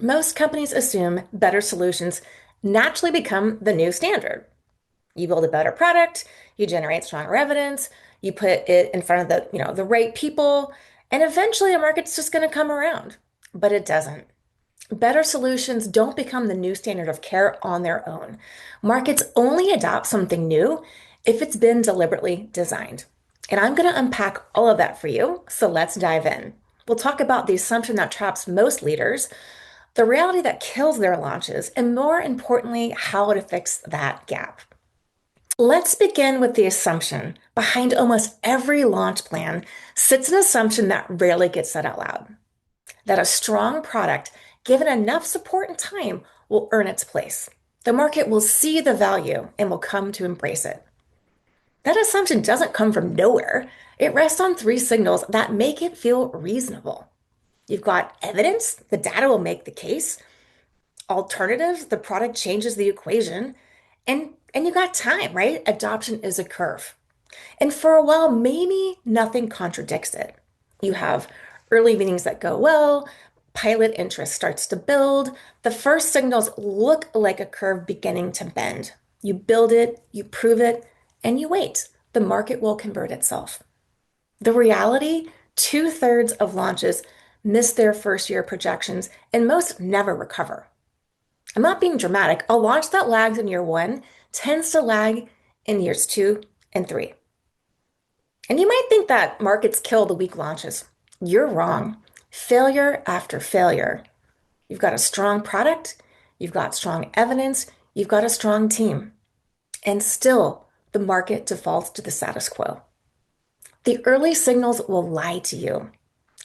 Most companies assume better solutions naturally become the new standard. You build a better product, you generate stronger evidence, you put it in front of the right people, and eventually the market's just going to come around. But it doesn't. Better solutions don't become the new standard of care on their own. Markets only adopt something new if it's been deliberately designed. And I'm going to unpack all of that for you. So let's dive in. We'll talk about the assumption that traps most leaders, the reality that kills their launches, and more importantly, how to fix that gap. Let's begin with the assumption behind almost every launch plan sits an assumption that rarely gets said out loud, that a strong product, given enough support and time, will earn its place. The market will see the value and will come to embrace it. That assumption doesn't come from nowhere. It rests on three signals that make it feel reasonable. You've got evidence, the data will make the case. Alternatives, the product changes the equation. And you got time, right? Adoption is a curve. And for a while, maybe nothing contradicts it. You have early meetings that go well, pilot interest starts to build. The first signals look like a curve beginning to bend. You build it, you prove it, and you wait. The market will convert itself. The reality, two-thirds of launches miss their first year projections, and most never recover. I'm not being dramatic. A launch that lags in year one tends to lag in years two and three. And you might think that markets kill the weak launches. You're wrong. Failure after failure. You've got a strong product, you've got strong evidence, you've got a strong team, and still the market defaults to the status quo. The early signals will lie to you.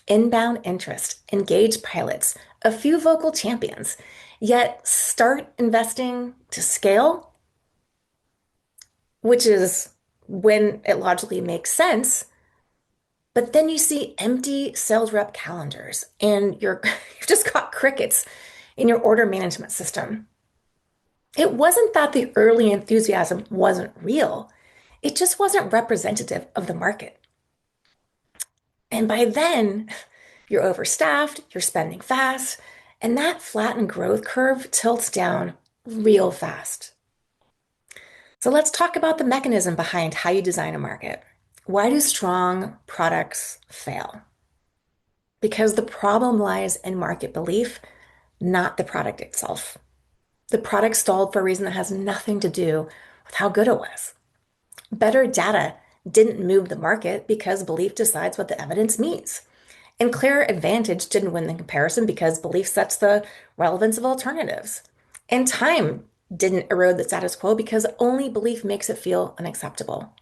Inbound interest, engaged pilots, a few vocal champions, yet start investing to scale, which is when it logically makes sense. But then you see empty sales rep calendars and you've just got crickets in your order management system. It wasn't that the early enthusiasm wasn't real. It just wasn't representative of the market. And by then, you're overstaffed, you're spending fast, and that flattened growth curve tilts down real fast. So let's talk about the mechanism behind how you design a market. Why do strong products fail? Because the problem lies in market belief, not the product itself. The product stalled for a reason that has nothing to do with how good it was. Better data didn't move the market because belief decides what the evidence means. And clear advantage didn't win the comparison because belief sets the relevance of alternatives. And time didn't erode the status quo because only belief makes it feel unacceptable.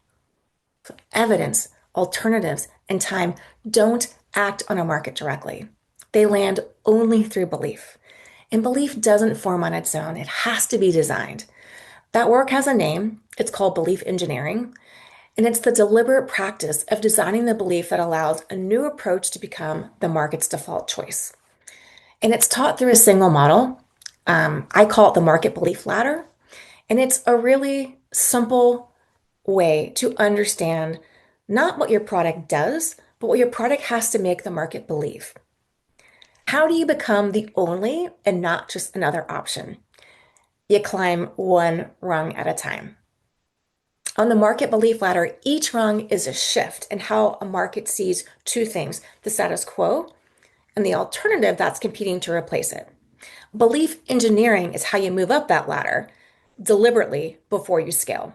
So evidence, alternatives, and time don't act on a market directly. They land only through belief. And belief doesn't form on its own, it has to be designed. That work has a name. It's called belief engineering. And it's the deliberate practice of designing the belief that allows a new approach to become the market's default choice. And it's taught through a single model. I call it the market belief ladder. And it's a really simple way to understand not what your product does, but what your product has to make the market believe. How do you become the only and not just another option? You climb one rung at a time. On the market belief ladder, each rung is a shift in how a market sees two things, the status quo and the alternative that's competing to replace it. Belief engineering is how you move up that ladder deliberately before you scale.